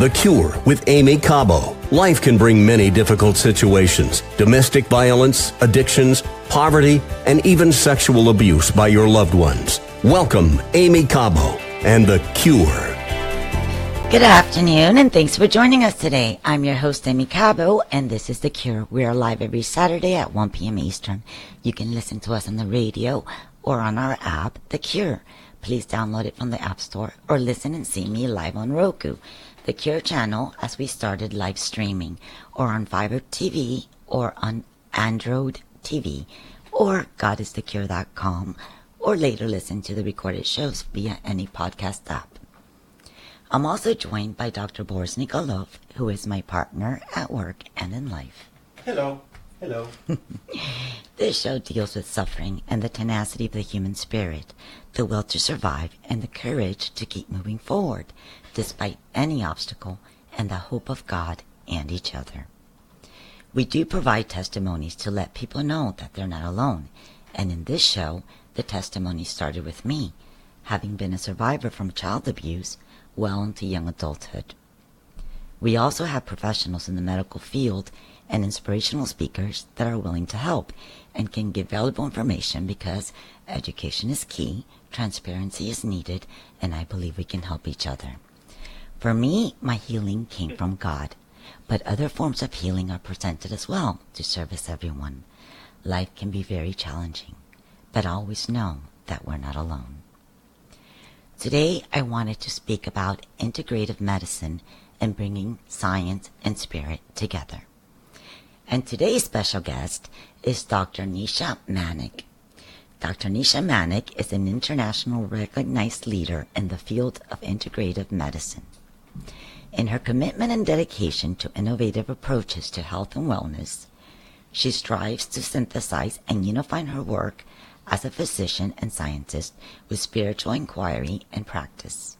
The Cure with Aimee Cabo. Life can bring many difficult situations: domestic violence, addictions, poverty, and even sexual abuse by your loved ones. Welcome, Aimee Cabo and The Cure. Good afternoon, and thanks for joining us today. I'm your host, Aimee Cabo, and this is The Cure. We are live every Saturday at 1 p.m. Eastern. You can listen to us on the radio or on our app, The Cure. Please download it from the App Store or listen and see me live on Roku, The Cure channel, as we started live streaming, or on Fiber TV, or on Android TV, or godisthecure.com, or later listen to the recorded shows via any podcast app. I'm also joined by Dr. Boris Nikolov, who is my partner at work and in life. Hello. Hello. This show deals with suffering and the tenacity of the human spirit, the will to survive, and the courage to keep moving forward, despite any obstacle, and the hope of God and each other. We do provide testimonies to let people know that they're not alone, and in this show, the testimony started with me, having been a survivor from child abuse well into young adulthood. We also have professionals in the medical field and inspirational speakers that are willing to help and can give valuable information, because education is key, transparency is needed, and I believe we can help each other. For me, my healing came from God, but other forms of healing are presented as well to service everyone. Life can be very challenging, but always know that we're not alone. Today, I wanted to speak about integrative medicine and bringing science and spirit together. And today's special guest is Dr. Nisha Manek. Dr. Nisha Manek is an international recognized leader in the field of integrative medicine. In her commitment and dedication to innovative approaches to health and wellness, she strives to synthesize and unify her work as a physician and scientist with spiritual inquiry and practice.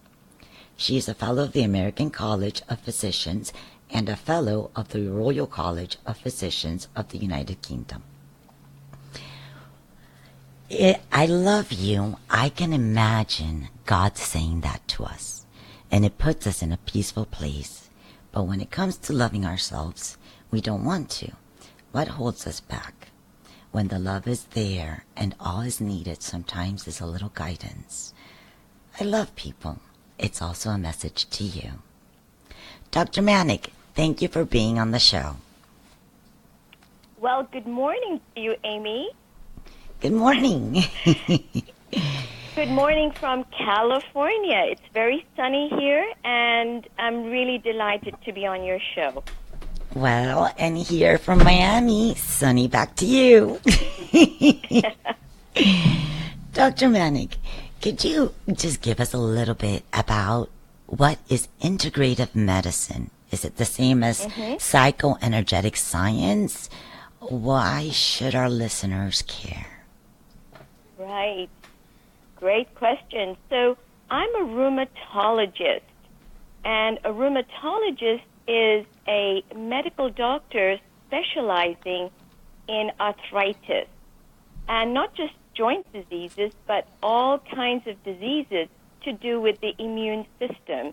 She is a fellow of the American College of Physicians and a fellow of the Royal College of Physicians of the United Kingdom. I love you. I can imagine God saying that to us, and it puts us in a peaceful place. But when it comes to loving ourselves, we don't want to. What holds us back? When the love is there and all is needed sometimes is a little guidance. I love people. It's also a message to you. Dr. Manek, thank you for being on the show. Well, good morning to you, Aimee. Good morning. Good morning from California. It's very sunny here, and I'm really delighted to be on your show. Well, and here from Miami, sunny back to you. Dr. Manek, could you just give us a little bit about what is integrative medicine? Is it the same as psychoenergetic science? Why should our listeners care? Right. Great question. So I'm a rheumatologist, and a rheumatologist is a medical doctor specializing in arthritis, and not just joint diseases, but all kinds of diseases to do with the immune system.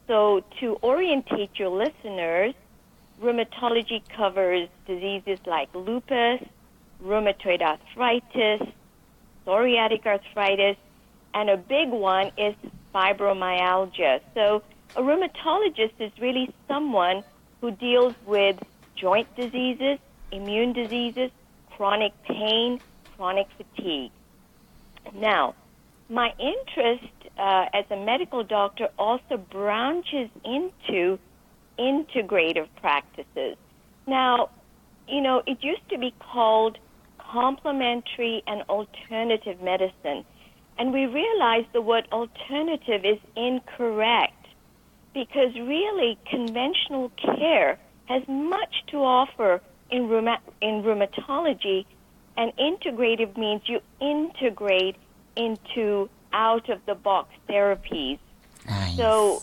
So to orientate your listeners, rheumatology covers diseases like lupus, rheumatoid arthritis, psoriatic arthritis, and a big one is fibromyalgia. So a rheumatologist is really someone who deals with joint diseases, immune diseases, chronic pain, chronic fatigue. Now, my interest as a medical doctor also branches into integrative practices. Now, it used to be called complementary and alternative medicine, and we realized the word alternative is incorrect, because really conventional care has much to offer in rheumatology, and integrative means you integrate into out-of-the-box therapies. Nice. So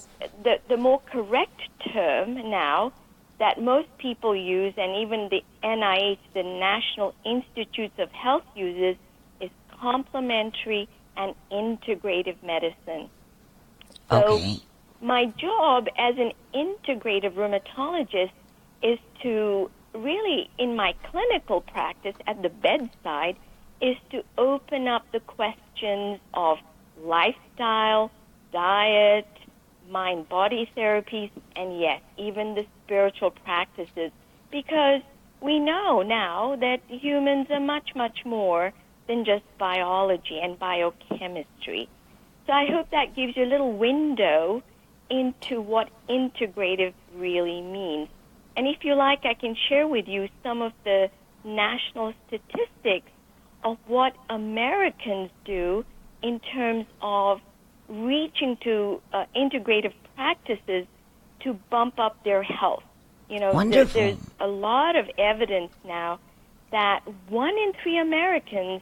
the more correct term now that most people use, and even the NIH, the National Institutes of Health, uses, is complementary and integrative medicine. So Okay. my job as an integrative rheumatologist is to really, in my clinical practice at the bedside, is to open up the questions of lifestyle, diet, mind-body therapies, and yes, even the spiritual practices, because we know now that humans are much, much more than just biology and biochemistry. So I hope that gives you a little window into what integrative really means. And if you like, I can share with you some of the national statistics of what Americans do in terms of reaching to integrative practices to bump up their health. You know, there's a lot of evidence now that 1 in 3 Americans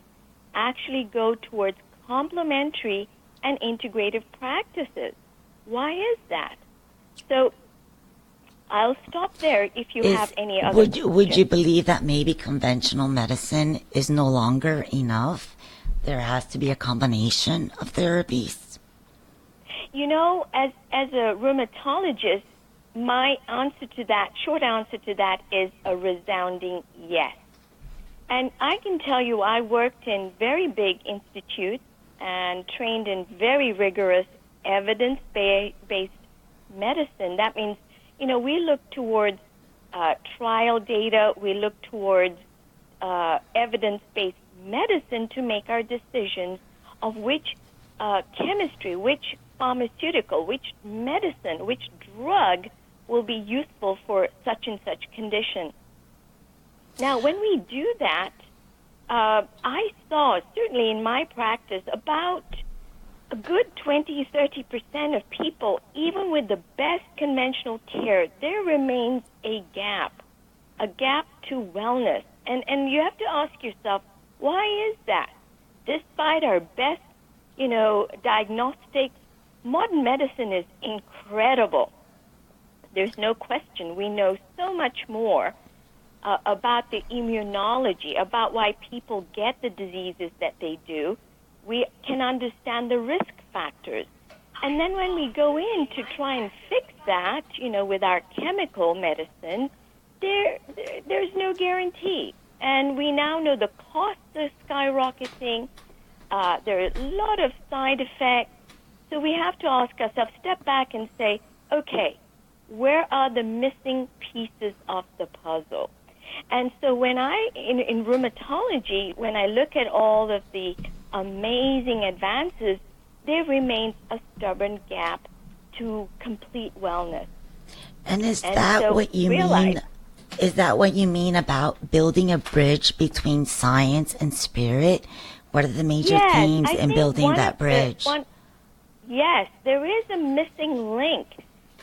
actually go towards complementary and integrative practices. Why is that? So I'll stop there if you have any other questions. Would you believe that maybe conventional medicine is no longer enough? There has to be a combination of therapies. You know, as a rheumatologist, my answer to that, short answer to that, is a resounding yes. And I can tell you I worked in very big institutes and trained in very rigorous evidence-based medicine. That means, you know, we look towards trial data, we look towards evidence-based medicine to make our decisions of which chemistry, which pharmaceutical, which medicine, which drug will be useful for such and such condition. Now, when we do that, I saw, certainly in my practice, about a good 20-30% of people, even with the best conventional care, there remains a gap to wellness. And you have to ask yourself, why is that? Despite our best, you know, diagnostics, modern medicine is incredible. There's no question. We know so much more about the immunology, about why people get the diseases that they do. We can understand the risk factors. And then when we go in to try and fix that, you know, with our chemical medicine, there's no guarantee. And we now know the costs are skyrocketing. There are a lot of side effects. So we have to ask ourselves, step back and say, okay, where are the missing pieces of the puzzle? And so when in rheumatology, when I look at all of the amazing advances, there remains a stubborn gap to complete wellness. And is that what you mean? Is that what you mean about building a bridge between science and spirit? What are the major themes in building that bridge? Yes, there is a missing link.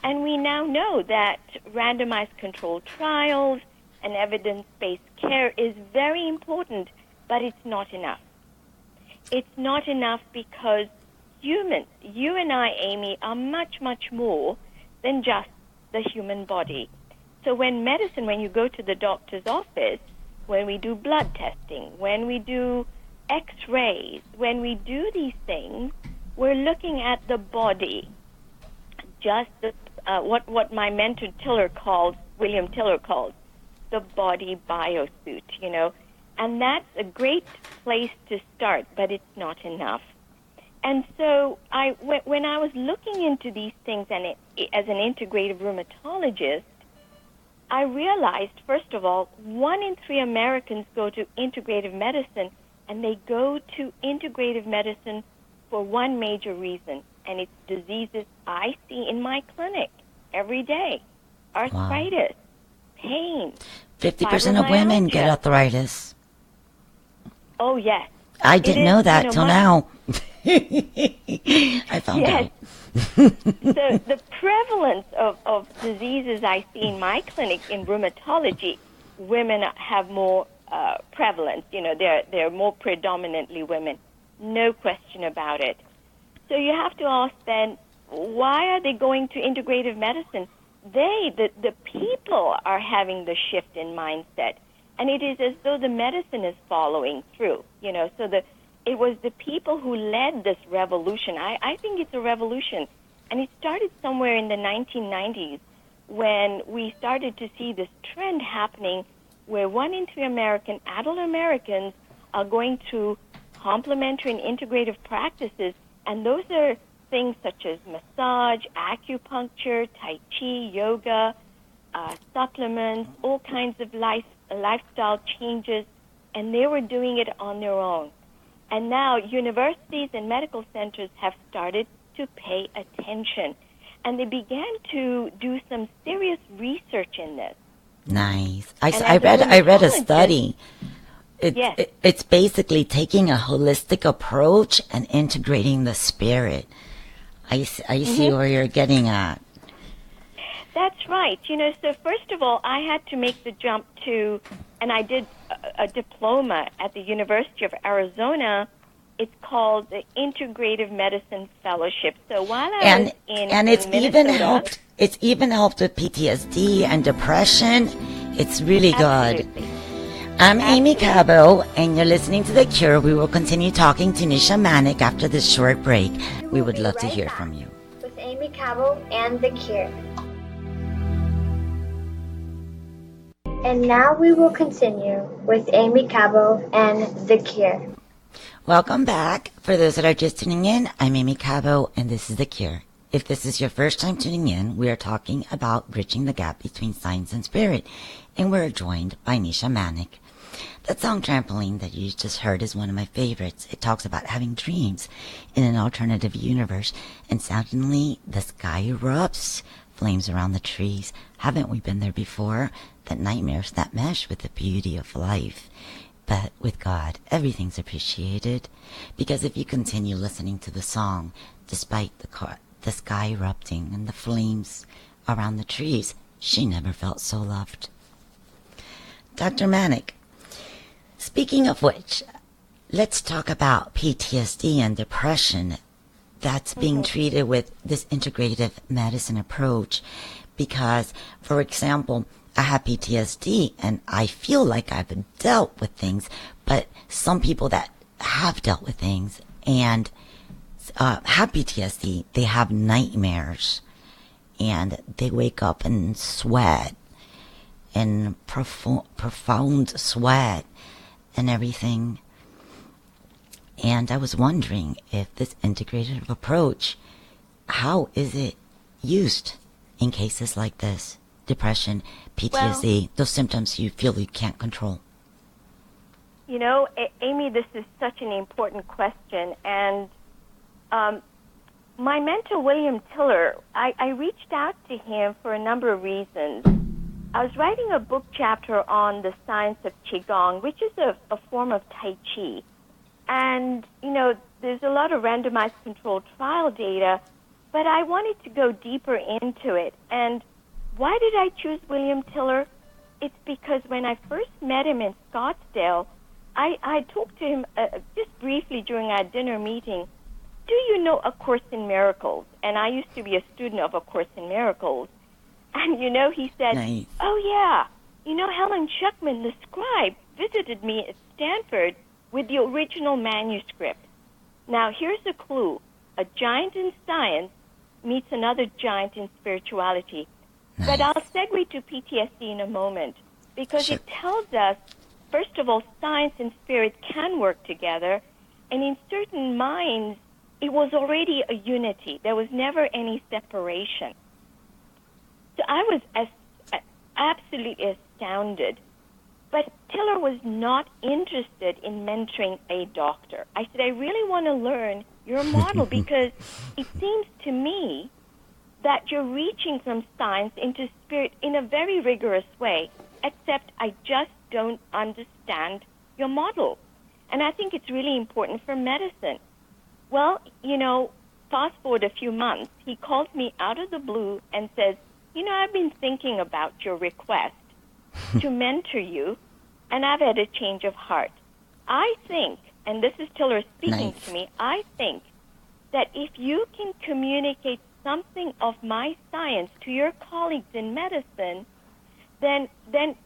And we now know that randomized controlled trials and evidence-based care is very important, but it's not enough. It's not enough because humans, you and I, Aimee, are much, much more than just the human body. So when you go to the doctor's office, when we do blood testing, when we do X-rays, when we do these things, we're looking at the body, just what my mentor William Tiller calls, the body biosuit, you know. And that's a great place to start, but it's not enough. And so when I was looking into these things and as an integrative rheumatologist, I realized, first of all, 1 in 3 Americans go to integrative medicine, and they go to integrative medicine for one major reason, and it's diseases I see in my clinic every day. Arthritis, pain. 50% of women get arthritis. Oh, yes. I didn't know that till now. I found out. So the prevalence of diseases I see in my clinic in rheumatology, women have more prevalence. You know, they're more predominantly women. No question about it. So you have to ask then, why are they going to integrative medicine? The people are having the shift in mindset. And it is as though the medicine is following through, you know. So it was the people who led this revolution. I think it's a revolution. And it started somewhere in the 1990s when we started to see this trend happening where 1 in 3 adult Americans are going through complementary and integrative practices, and those are things such as massage, acupuncture, tai chi, yoga, supplements, all kinds of lifestyle changes, and they were doing it on their own. And now universities and medical centers have started to pay attention, and they began to do some serious research in this. Nice. I read a study. Yes. It's basically taking a holistic approach and integrating the spirit. I see where you're getting at. That's right. So first of all, I had to make the jump to, and I did a diploma at the University of Arizona. It's called the Integrative Medicine Fellowship. So while I was in it's Minnesota, even helped with PTSD and depression. It's really good. Absolutely. I'm Aimee Cabo, and you're listening to The Cure. We will continue talking to Nisha Manek after this short break. We would love to hear from you. With Aimee Cabo and The Cure. And now we will continue with Aimee Cabo and The Cure. Welcome back. For those that are just tuning in, I'm Aimee Cabo, and this is The Cure. If this is your first time tuning in, we are talking about bridging the gap between science and spirit, and we're joined by Nisha Manek. That song Trampoline that you just heard is one of my favorites. It talks about having dreams in an alternative universe, and suddenly the sky erupts, flames around the trees. Haven't we been there before? That nightmares that mesh with the beauty of life. But with God, everything's appreciated. Because if you continue listening to the song, despite the sky erupting and the flames around the trees, she never felt so loved. Dr. Manek, speaking of which, let's talk about PTSD and depression that's being treated with this integrative medicine approach. Because, for example, I have PTSD and I feel like I've dealt with things, but some people that have dealt with things and have PTSD, they have nightmares and they wake up and sweat and profound sweat and everything. And I was wondering if this integrative approach, how is it used in cases like this? Depression, PTSD, those symptoms you feel you can't control. Aimee, this is such an important question. And my mentor, William Tiller, I reached out to him for a number of reasons. I was writing a book chapter on the science of Qigong, which is a form of Tai Chi. And, there's a lot of randomized controlled trial data, but I wanted to go deeper into it. And why did I choose William Tiller? It's because when I first met him in Scottsdale, I talked to him just briefly during our dinner meeting. Do you know A Course in Miracles? And I used to be a student of A Course in Miracles. And, he said, Nice. Oh, yeah, Helen Schuckman, the scribe, visited me at Stanford with the original manuscript. Now, here's a clue. A giant in science meets another giant in spirituality. Nice. But I'll segue to PTSD in a moment, because Sure. it tells us, first of all, science and spirit can work together, and in certain minds, it was already a unity. There was never any separation. So I was absolutely astounded. But Tiller was not interested in mentoring a doctor. I said, I really want to learn your model because it seems to me that you're reaching from science into spirit in a very rigorous way, except I just don't understand your model. And I think it's really important for medicine. Well, fast forward a few months, he calls me out of the blue and says, I've been thinking about your request to mentor you, and I've had a change of heart. I think, and this is Tiller speaking Nice. to me, I think that if you can communicate something of my science to your colleagues in medicine, then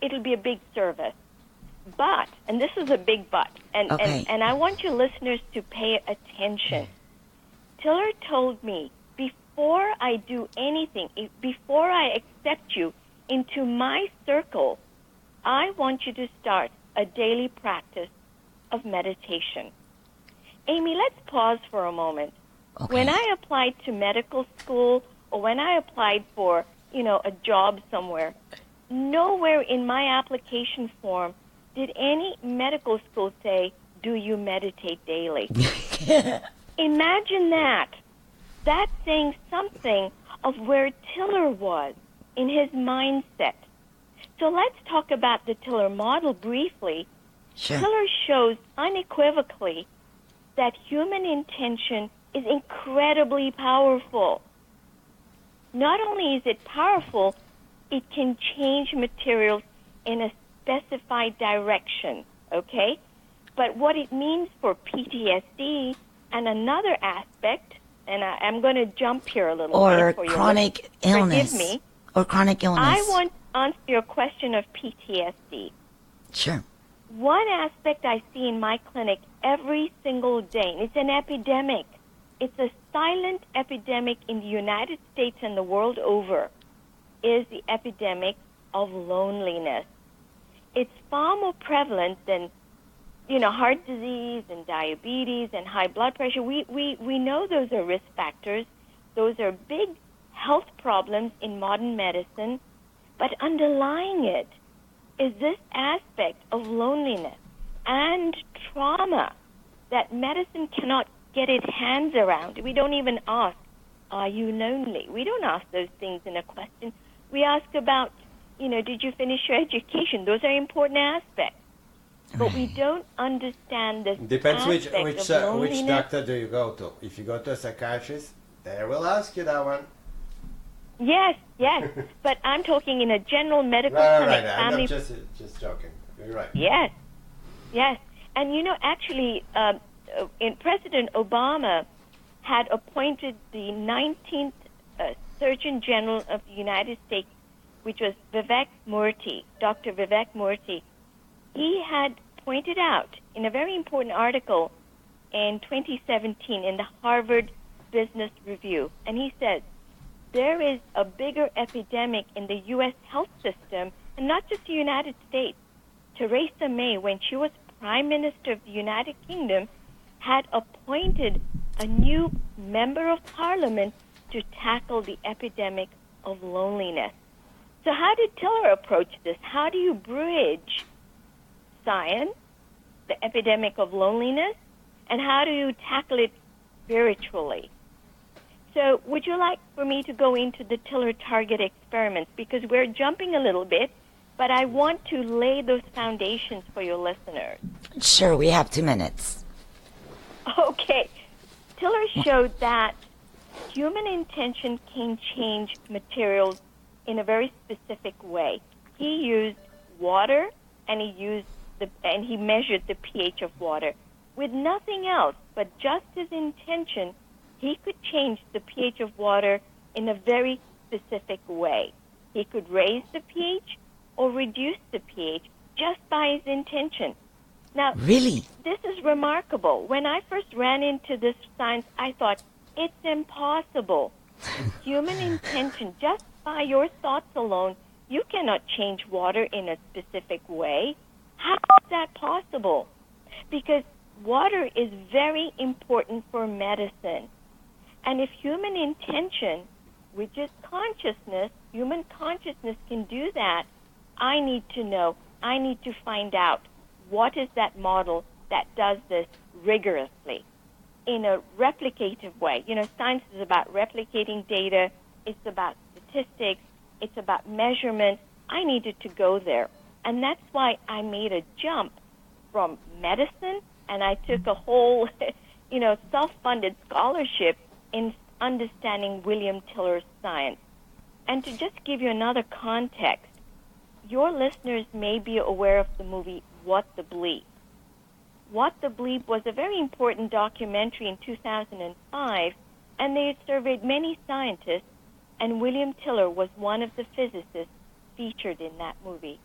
it'll be a big service. But, and this is a big but, and I want your listeners to pay attention. Tiller told me, before I do anything, before I accept you into my circle, I want you to start a daily practice of meditation. Aimee, let's pause for a moment. Okay. When I applied to medical school or when I applied for, a job somewhere, nowhere in my application form did any medical school say, do you meditate daily? Imagine that. That's saying something of where Tiller was in his mindset. So let's talk about the Tiller model briefly. Sure. Tiller shows unequivocally that human intention is incredibly powerful. Not only is it powerful, it can change materials in a specified direction, okay? But what it means for PTSD and another aspect, and I'm going to jump here a little Or bit for your chronic illness. Forgive me. Or chronic illness. I want to answer your question of PTSD. Sure. One aspect I see in my clinic every single day, and it's an epidemic. It's a silent epidemic in the United States and the world over, is the epidemic of loneliness. It's far more prevalent than, heart disease and diabetes and high blood pressure. We know those are risk factors. Those are big health problems in modern medicine. But underlying it is this aspect of loneliness and trauma that medicine cannot get its hands around. We don't even ask, are you lonely? We don't ask those things in a question. We ask about, did you finish your education? Those are important aspects. But we don't understand this Depends aspect which of loneliness. which doctor do you go to. If you go to a psychiatrist, they will ask you that one. Yes. But I'm talking in a general medical Right. clinic. I'm just joking. You're right. Yes. And actually, in President Obama had appointed the 19th Surgeon General of the United States, which was Dr. Vivek Murthy. He had pointed out in a very important article in 2017 in the Harvard Business Review, and he said, there is a bigger epidemic in the U.S. health system, and not just the United States. Theresa May, when she was Prime Minister of the United Kingdom, had appointed a new member of Parliament to tackle the epidemic of loneliness. So how did Tiller approach this? How do you bridge science, the epidemic of loneliness, and how do you tackle it spiritually? So would you like for me to go into the Tiller target experiments? Because we're jumping a little bit, but I want to lay those foundations for your listeners. Sure, we have 2 minutes. Okay. Tiller showed that human intention can change materials in a very specific way. He used water, and he measured the pH of water. With nothing else but just his intention, he could change the pH of water in a very specific way. He could raise the pH or reduce the pH just by his intention. Now, Really? this is remarkable. When I first ran into this science, I thought, it's impossible. Human intention, just by your thoughts alone, you cannot change water in a specific way. How is that possible? Because water is very important for medicine. And if human intention, which is consciousness, human consciousness can do that, I need to know, I need to find out what is that model that does this rigorously in a replicative way. Science is about replicating data. It's about statistics. It's about measurement. I needed to go there. And that's why I made a jump from medicine, and I took a whole, self-funded scholarship in understanding William Tiller's science. And to just give you another context, your listeners may be aware of the movie What the Bleep. What the Bleep was a very important documentary in 2005, and they surveyed many scientists, and William Tiller was one of the physicists featured in that movie.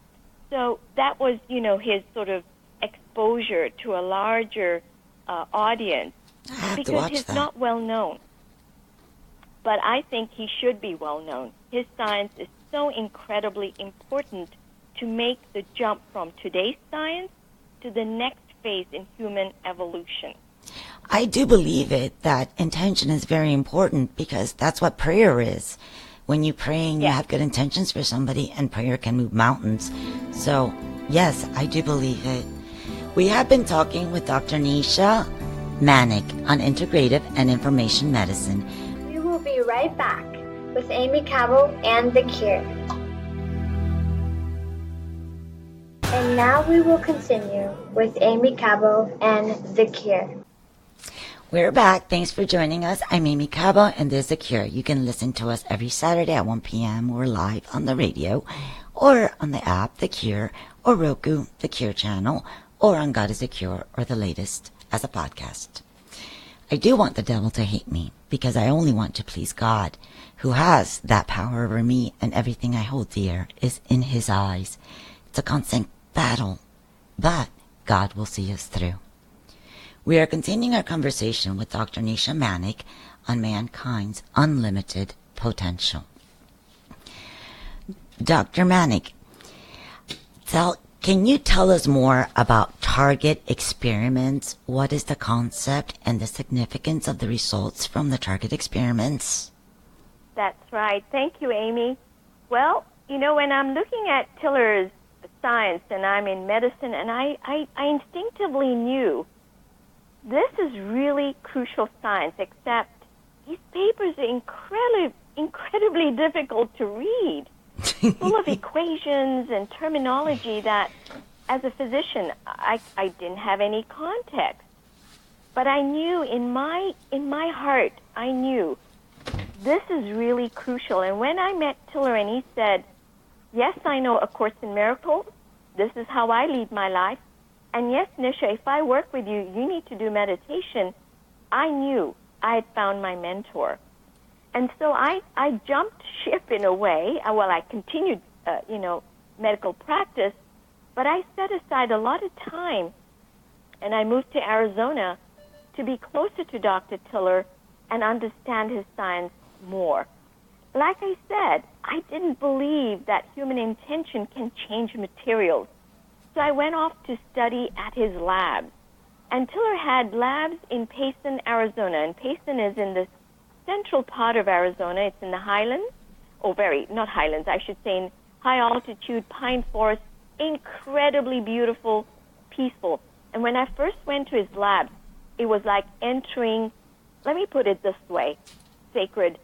So that was, his sort of exposure to a larger audience, I have to because watch he's that. not well known. but I think he should be well known. His science is so incredibly important to make the jump from today's science to the next phase in human evolution. I do believe it, that intention is very important, because that's what prayer is. When you pray and you have good intentions for somebody, and prayer can move mountains. So, yes, I do believe it. We have been talking with Dr. Nisha Manick on integrative and information medicine. We will be right back with Aimee Cabo and The Cure. And now we will continue with Aimee Cabo and The Cure. We're back. Thanks for joining us. I'm Aimee Cabo, and there's The Cure. You can listen to us every Saturday at 1 p.m. We're live on the radio, or on the app, The Cure, or Roku, The Cure channel, or on God is The Cure, or the latest as a podcast. I do want the devil to hate me, because I only want to please God, who has that power over me, and everything I hold dear is in his eyes. It's a constant battle, but God will see us through. We are continuing our conversation with Dr. Nisha Manick on mankind's unlimited potential. Dr. Manick, can you tell us more about target experiments? What is the concept and the significance of the results from the target experiments? That's right. Thank you, Amy. Well, when I'm looking at Tiller's science and I'm in medicine, and I instinctively knew this is really crucial science, except these papers are incredibly difficult to read, full of equations and terminology that, as a physician, I didn't have any context. But I knew in my heart, I knew this is really crucial. And when I met Tiller and he said, yes, I know A Course in Miracles, this is how I lead my life, and yes, Nisha, if I work with you, you need to do meditation, I knew I had found my mentor. And so I jumped ship in a way. Well, I continued, medical practice, but I set aside a lot of time, and I moved to Arizona to be closer to Dr. Tiller and understand his science more. Like I said, I didn't believe that human intention can change materials. So I went off to study at his labs. And Tiller had labs in Payson, Arizona. And Payson is in the central part of Arizona. It's in the highlands. Not highlands, I should say in high altitude pine forest. Incredibly beautiful, peaceful. And when I first went to his labs, it was like entering, let me put it this way, sacred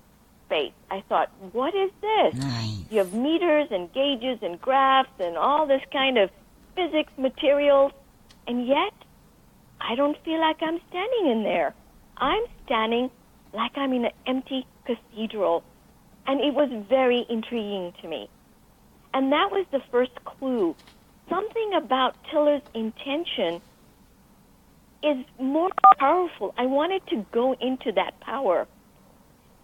space. I thought, what is this? Nice. You have meters and gauges and graphs and all this kind of physics, materials, and yet I don't feel like I'm standing in there. I'm standing like I'm in an empty cathedral, and it was very intriguing to me. And that was the first clue. Something about Tiller's intention is more powerful. I wanted to go into that power.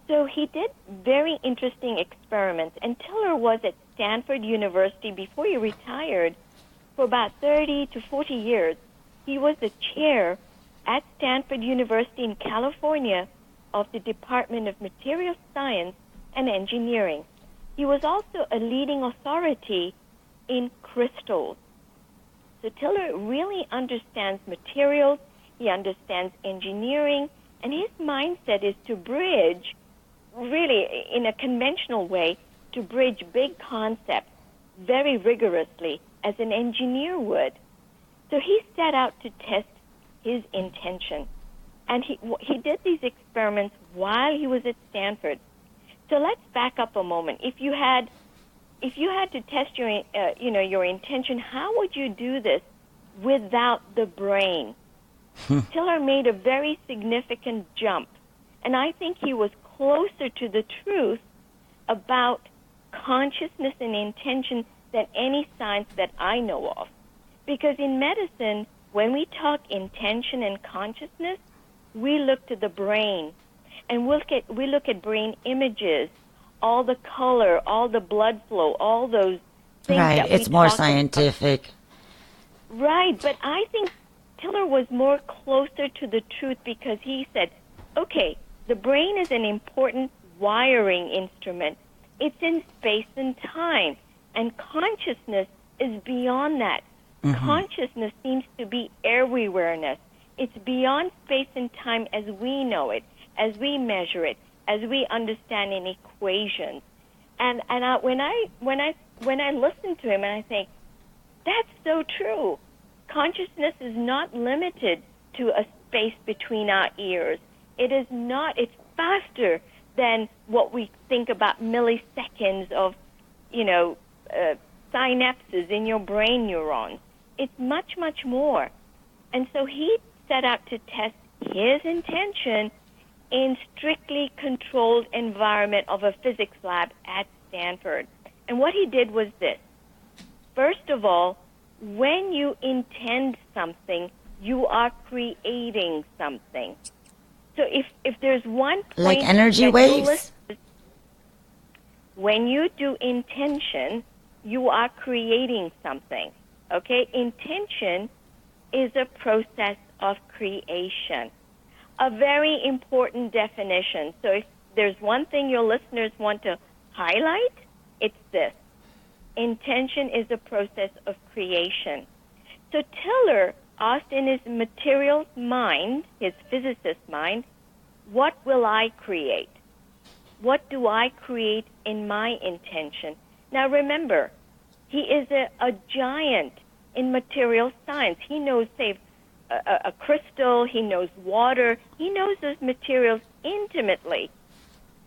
So he did very interesting experiments, and Tiller was at Stanford University before he retired. For about 30 to 40 years, he was the chair at Stanford University in California of the Department of Material Science and Engineering. He was also a leading authority in crystals. So Tiller really understands materials, he understands engineering, and his mindset is to bridge, really in a conventional way, to bridge big concepts very rigorously as an engineer would. So he set out to test his intention. And he did these experiments while he was at Stanford. So let's back up a moment. If you had to test your intention, how would you do this without the brain? Tiller made a very significant jump, and I think he was closer to the truth about consciousness and intention than any science that I know of. Because in medicine, when we talk intention and consciousness, we look to the brain, and we look at brain images, all the color, all the blood flow, all those things. Right, it's more scientific. Right, but I think Tiller was more closer to the truth because he said, okay, the brain is an important wiring instrument. It's in space and time. And consciousness is beyond that. Mm-hmm. Consciousness seems to be everywhereness. It's beyond space and time as we know it, as we measure it, as we understand in equations. And when I listen to him, and I think, that's so true. Consciousness is not limited to a space between our ears. It is not. It's faster than what we think about milliseconds of, synapses in your brain neurons. It's much, much more. And so he set out to test his intention in strictly controlled environment of a physics lab at Stanford. And what he did was this. First of all, when you intend something, you are creating something. So if there's one point like energy waves, when you do intention, you are creating something. Okay? Intention is a process of creation. A very important definition. So if there's one thing your listeners want to highlight, it's this. Intention is a process of creation. So Tiller asked in his material mind, his physicist mind, what will I create? What do I create in my intention? Now remember, he is a giant in material science. He knows, say, a crystal, he knows water, he knows those materials intimately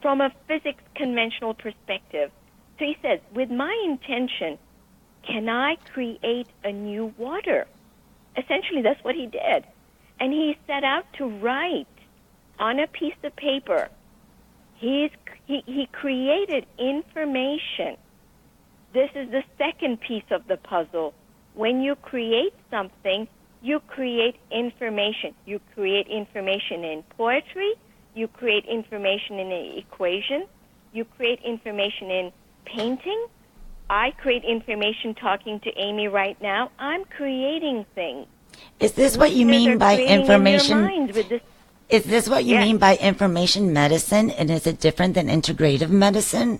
from a physics conventional perspective. So he says, with my intention, can I create a new water? Essentially, that's what he did. And he set out to write on a piece of paper. He created information. This is the second piece of the puzzle. When you create something, you create information. You create information in poetry. You create information in an equation. You create information in painting. I create information talking to Aimee right now. I'm creating things. Is this what you mean by information? Is this what you mean by information medicine? And is it different than integrative medicine?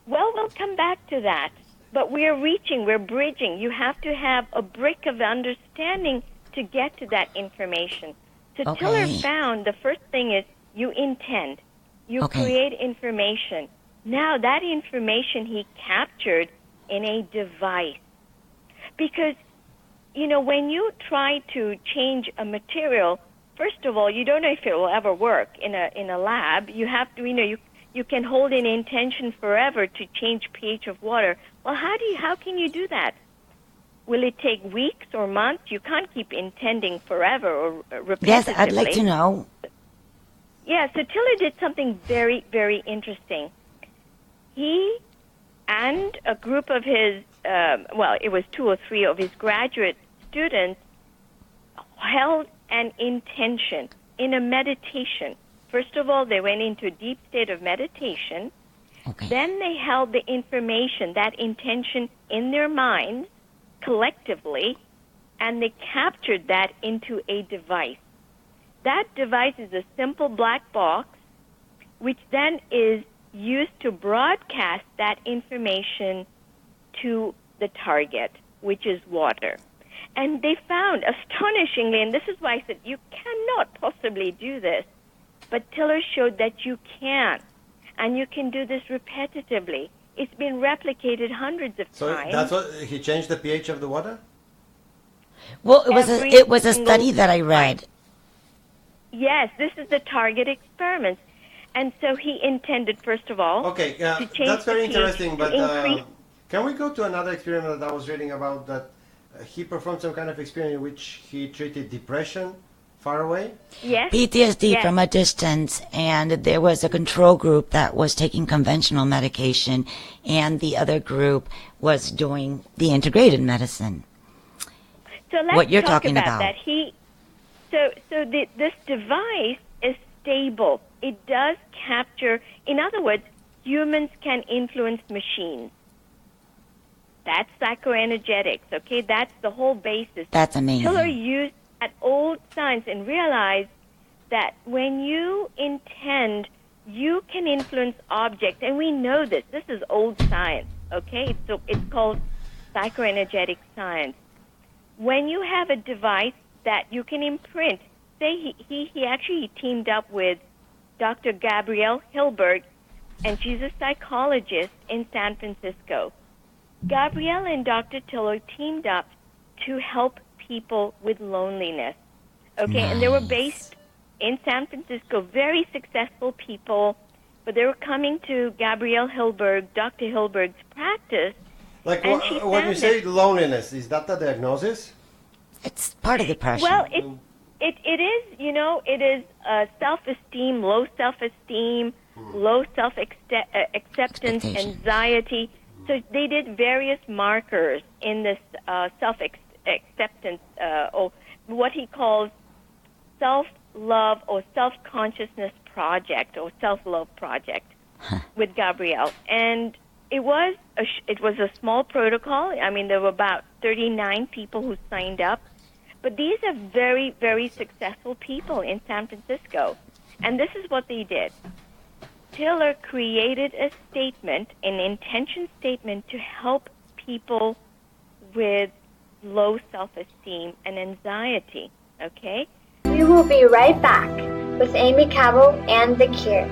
Well, we'll come back to that. But we're bridging. You have to have a brick of understanding to get to that information. So Tiller found the first thing is you intend. You create information. Now that information he captured in a device. Because, when you try to change a material, first of all, you don't know if it will ever work in a lab. You have to, you can hold an intention forever to change pH of water. Well, how can you do that? Will it take weeks or months? You can't keep intending forever or repetitively. Yes, I'd like to know. Yeah, so Tiller did something very, very interesting. He and a group of his, it was 2 or 3 of his graduate students held an intention in a meditation. First of all, they went into a deep state of meditation. Then they held the information, that intention, in their minds collectively, and they captured that into a device. That device is a simple black box, which then is used to broadcast that information to the target, which is water. And they found, astonishingly, and this is why I said, you cannot possibly do this, but Tiller showed that you can, and you can do this repetitively. It's been replicated hundreds of times. So that's what, he changed the pH of the water? Well, it was a study that I read. Yes, this is the target experiment. And so he intended, first of all, to change that's very the interesting, but Can we go to another experiment that I was reading about that he performed some kind of experiment in which he treated depression far away? Yes. PTSD from a distance, and there was a control group that was taking conventional medication, and the other group was doing the integrated medicine. So let's what you're talk talking about that. This device is stable. It does capture, in other words, humans can influence machines. That's psychoenergetics, okay? That's the whole basis. That's amazing. Tiller used that old science and realized that when you intend you can influence objects, and we know this. This is old science, okay? So it's called psychoenergetic science. When you have a device that you can imprint, say he actually teamed up with Dr. Gabrielle Hilberg, and she's a psychologist in San Francisco. Gabrielle and Dr. Tiller teamed up to help people with loneliness, okay? Nice. And they were based in San Francisco, very successful people, but they were coming to Gabrielle Hilberg, Dr. Hilberg's practice. Like and she when you found say loneliness, is that the diagnosis? It's part of depression. Well, it is, it is self-esteem, low self-esteem, low self-acceptance, anxiety. So they did various markers in this self-acceptance, or what he calls self-love or self-consciousness project or self-love project with Gabrielle. And it was a small protocol. I mean, there were about 39 people who signed up. But these are very, very successful people in San Francisco. And this is what they did. Tiller created a statement, an intention statement, to help people with low self-esteem and anxiety, okay? We will be right back with Aimee Cabo and The Cure.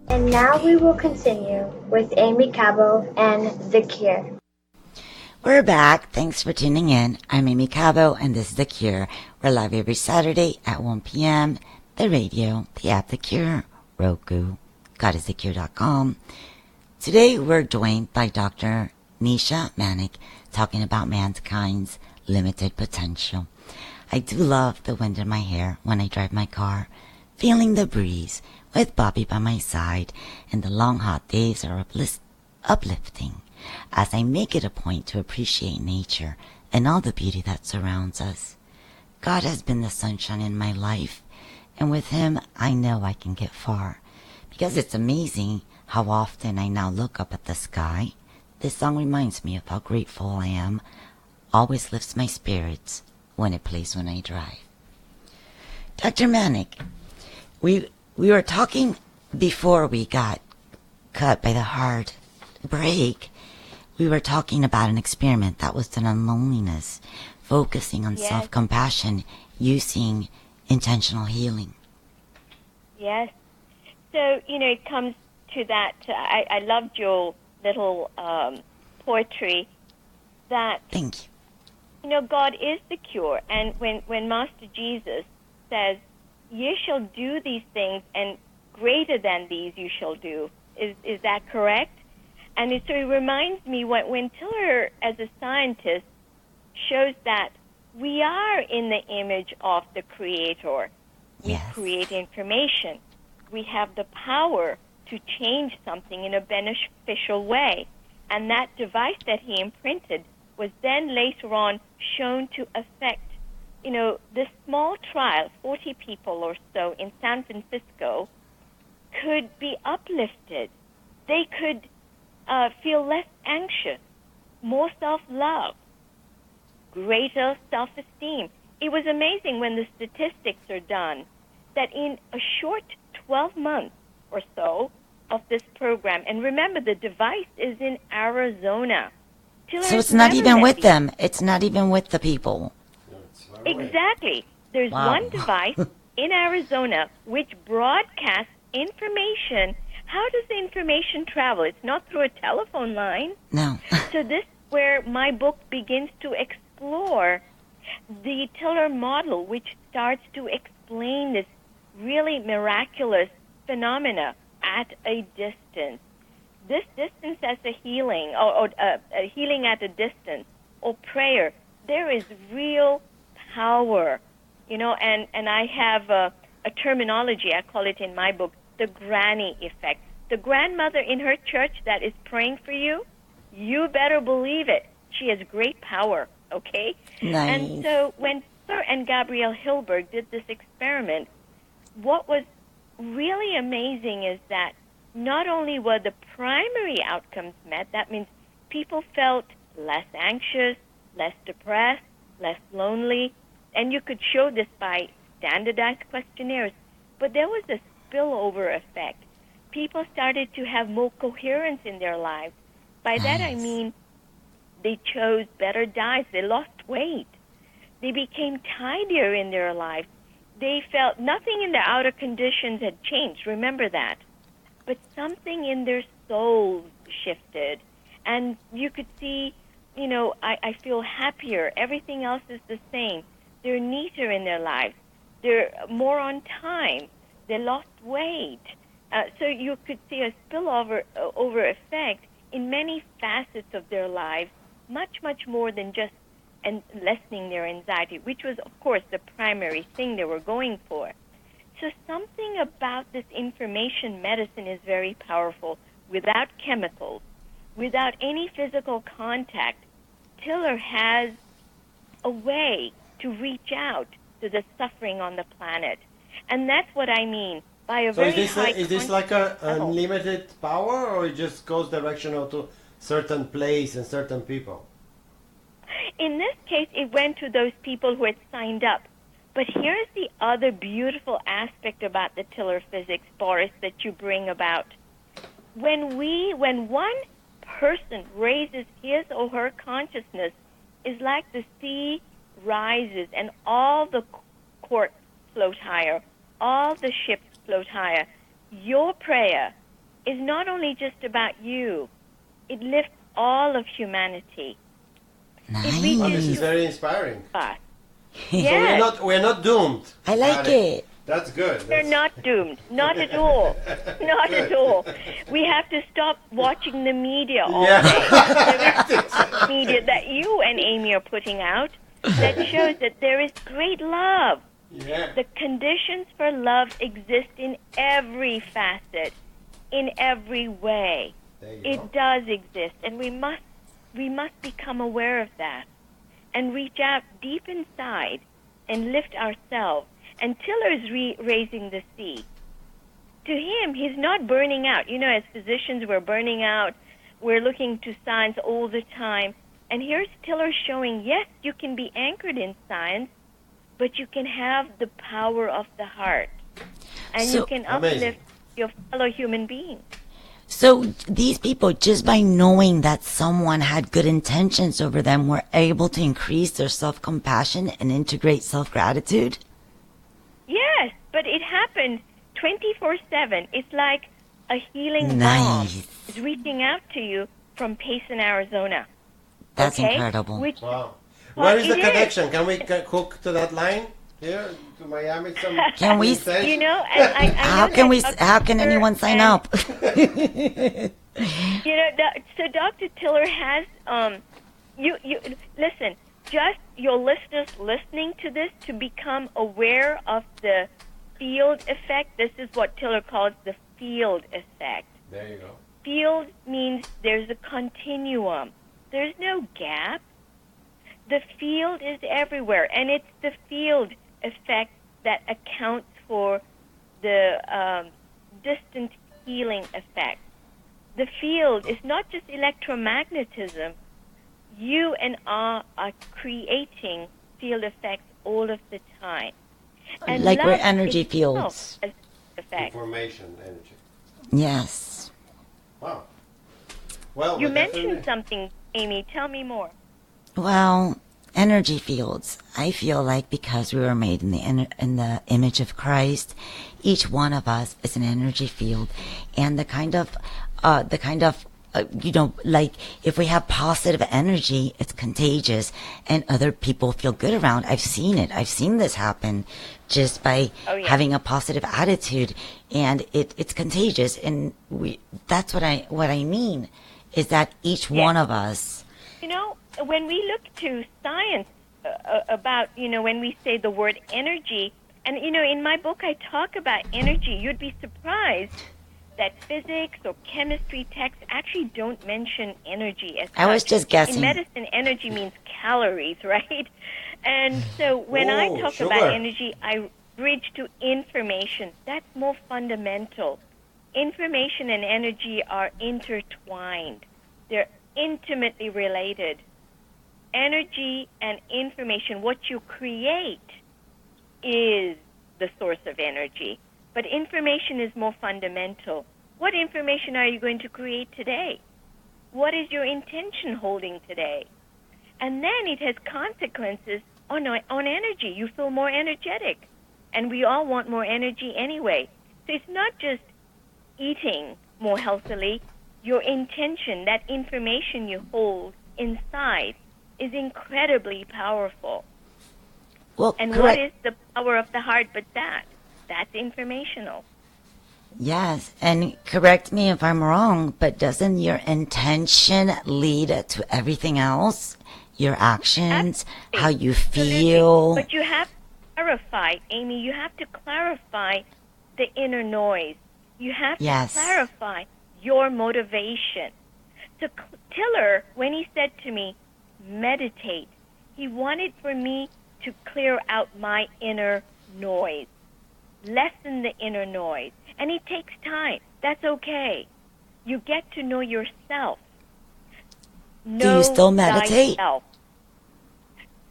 And now we will continue with Aimee Cabo and The Cure. We're back. Thanks for tuning in. I'm Aimee Cabo, and this is The Cure. We're live every Saturday at 1 p.m. The radio, the app The Cure, Roku, GodIsTheCure.com. Today we're joined by Dr. Nisha Manek talking about mankind's limited potential. I do love the wind in my hair when I drive my car, feeling the breeze with Bobby by my side, and the long hot days are uplifting as I make it a point to appreciate nature and all the beauty that surrounds us. God has been the sunshine in my life, and with Him I know I can get far, because it's amazing how often I now look up at the sky. This song reminds me of how grateful I am, always lifts my spirits when it plays when I drive. Dr. Manek, we were talking before we got cut by the hard break. We were talking about an experiment that was done on loneliness, focusing on self-compassion, using intentional healing. Yes. So, it comes to that. I loved your little poetry that, Thank you. God is the cure. And when Master Jesus says, "Ye shall do these things, and greater than these you shall do," is that correct? And it reminds me when Tiller, as a scientist, shows that we are in the image of the Creator. We create information. We have the power to change something in a beneficial way. And that device that he imprinted was then later on shown to affect, this small trial, 40 people or so in San Francisco, could be uplifted. They could feel less anxious, more self-love, greater self-esteem. It was amazing when the statistics are done that in a short 12 months or so of this program, and remember the device is in Arizona. So it's not even with them. It's not even with the people. Exactly. There's one device in Arizona which broadcasts information. How does the information travel? It's not through a telephone line. No. So this is where my book begins to explore the Tiller model, which starts to explain this really miraculous phenomena at a distance. This distance as a healing, or a healing at a distance, or prayer, there is real power, and I have a terminology, I call it in my book, the granny effect. The grandmother in her church that is praying for you, you better believe it. She has great power, okay? Nice. And so when Sir and Gabrielle Hilberg did this experiment, what was really amazing is that not only were the primary outcomes met, that means people felt less anxious, less depressed, less lonely, and you could show this by standardized questionnaires, but there was a spillover effect. People started to have more coherence in their lives. By that I mean they chose better diets. They lost weight. They became tidier in their lives. They felt nothing in the outer conditions had changed. Remember that. But something in their souls shifted. And you could see, I feel happier. Everything else is the same. They're neater in their lives. They're more on time. They lost weight. So you could see a spillover over effect in many facets of their lives, much, much more than just lessening their anxiety, which was, of course, the primary thing they were going for. So something about this information medicine is very powerful. Without chemicals, without any physical contact, Tiller has a way to reach out to the suffering on the planet. And that's what I mean by a very high... Is this like a unlimited power, or it just goes directional to certain place and certain people? In this case, it went to those people who had signed up. But here's the other beautiful aspect about the Tiller physics, Boris, that you bring about. When one person raises his or her consciousness, is like the sea rises and all the courts float higher, all the ships float higher. Your prayer is not only just about you, it lifts all of humanity. Nice. This is very inspiring. Us. Yes. So we're not doomed. I like it. That's good. We're not doomed. Not at all. Not at all. We have to stop watching the media all day. There is media that you and Aimee are putting out that shows that there is great love. Yeah. The conditions for love exist in every facet, in every way. It does exist, and we must become aware of that and reach out deep inside and lift ourselves. And Tiller's raising the sea. To him, he's not burning out. As physicians, we're burning out. We're looking to science all the time. And here's Tiller showing, yes, you can be anchored in science, but you can have the power of the heart. And you can uplift your fellow human beings. So these people, just by knowing that someone had good intentions over them, were able to increase their self-compassion and integrate self-gratitude? Yes, but it happened 24/7. It's like a healing Nice. balm is reaching out to you from Payson, Arizona. That's okay? incredible. Wow. Where is the connection? Can we hook to that line here to Miami? Can we? I How can anyone sign up? So Dr. Tiller has you listen. Just your listeners listening to this to become aware of the field effect. This is what Tiller calls the field effect. There you go. Field means there's a continuum. There's no gap. The field is everywhere, and it's the field effect that accounts for the distant healing effect. The field is not just electromagnetism. You and I are creating field effects all of the time. And like we're love energy itself fields. has effect. Information, energy. Yes. Wow. Well, You mentioned something, Aimee. Tell me more. Well, energy fields. I feel like because we were made in the image of Christ, each one of us is an energy field, and the kind of like if we have positive energy, it's contagious and other people feel good around. I've seen it. I've seen this happen just by having a positive attitude, and it's contagious. And that's what I mean is that each one of us. When we look to science about, when we say the word energy, and, in my book I talk about energy, you'd be surprised that physics or chemistry texts actually don't mention energy as I was such. just guessing. In medicine, energy means calories, right? And so when I talk about energy, I bridge to information. That's more fundamental. Information and energy are intertwined. They're intimately related. Energy and information, what you create, is the source of energy. But information is more fundamental. What information are you going to create today? What is your intention holding today? And then it has consequences on energy. You feel more energetic. And we all want more energy anyway. So it's not just eating more healthily. Your intention, that information you hold inside, is incredibly powerful. Well, and correct. what is the power of the heart but that? That's informational. Yes, and correct me if I'm wrong, but doesn't your intention lead to everything else? Your actions, Absolutely. how you feel. But you have to clarify, Aimee, you have to clarify the inner noise. You have to clarify your motivation. So Tiller, when he said to me, meditate, he wanted for me to clear out my inner noise, lessen the inner noise. And it takes time. That's okay. You get to know yourself. Do you still meditate? Thyself.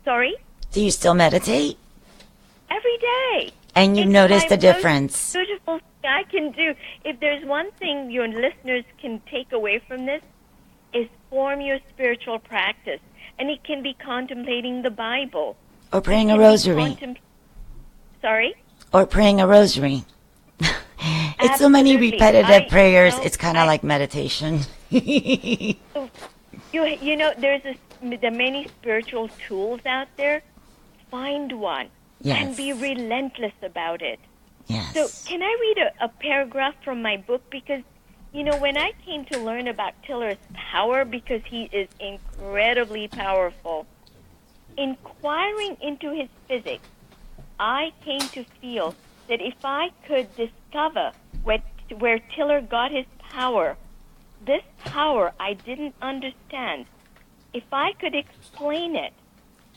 Sorry? Do you still meditate? Every day. And you notice the difference. Beautiful thing I can do. If there's one thing your listeners can take away from this, is form your spiritual practice. And it can be contemplating the Bible. Or praying a rosary. Sorry? Or praying a rosary. It's so many repetitive prayers. It's kind of like meditation. You know, there are many spiritual tools out there. Find one. Yes. And be relentless about it. Yes. So can I read a paragraph from my book? Because, you know, when I came to learn about Tiller's power, because he is incredibly powerful, inquiring into his physics, I came to feel that if I could discover where Tiller got his power, this power I didn't understand, if I could explain it,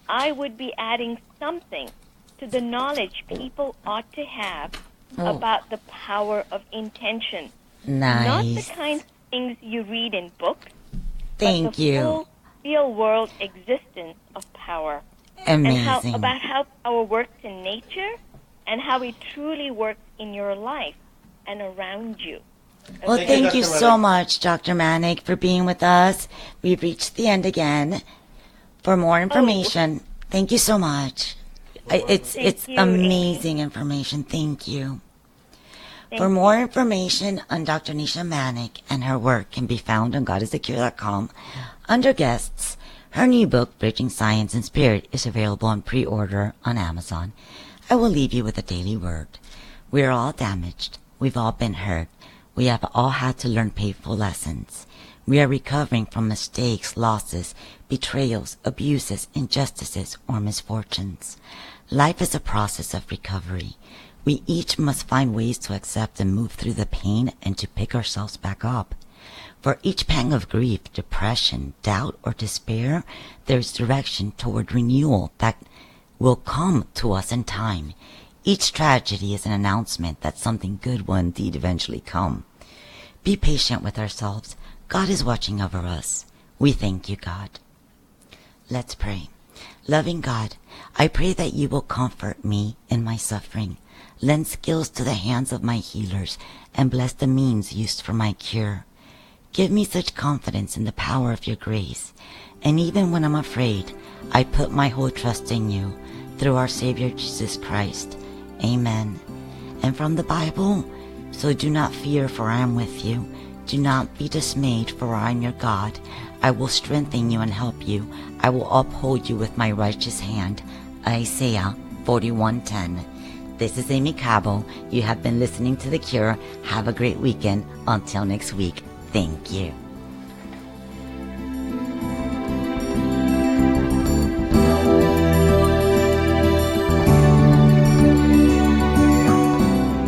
I would be adding something to the knowledge people ought to have about the power of intention. Nice. Not the kinds of things you read in books, Thank but the you. full real-world existence of power. Amazing. And about how power works in nature and how it truly works in your life and around you. Well, thank you so much, Dr. Manik, for being with us. We've reached the end again. For more information, thank you so much. It's amazing information. Thank you. For more information on Dr. Nisha Manik and her work can be found on godisthecure.com under guests. Her new book, Bridging Science and Spirit, is available on pre-order on Amazon. I will leave you with a daily word. We are all damaged. We've all been hurt. We have all had to learn painful lessons. We are recovering from mistakes, losses, betrayals, abuses, injustices, or misfortunes. Life is a process of recovery. We each must find ways to accept and move through the pain and to pick ourselves back up. For each pang of grief, depression, doubt, or despair, there is direction toward renewal that will come to us in time. Each tragedy is an announcement that something good will indeed eventually come. Be patient with ourselves. God is watching over us. We thank you, God. Let's pray. Loving God, I pray that you will comfort me in my suffering, lend skills to the hands of my healers, and bless the means used for my cure. Give me such confidence in the power of your grace, and even when I'm afraid, I put my whole trust in you, through our Savior Jesus Christ. Amen. And from the Bible, so do not fear, for I am with you. Do not be dismayed, for I am your God. I will strengthen you and help you. I will uphold you with my righteous hand. Isaiah 41:10. This is Aimee Cabo. You have been listening to The Cure. Have a great weekend. Until next week. Thank you.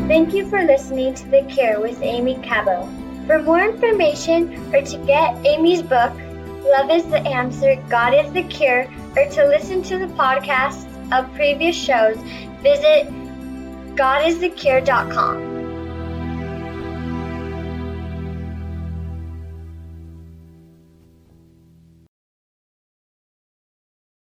Thank you for listening to The Cure with Aimee Cabo. For more information or to get Aimee's book, Love is the Answer, God is the Cure, or to listen to the podcasts of previous shows, visit godisthecure.com.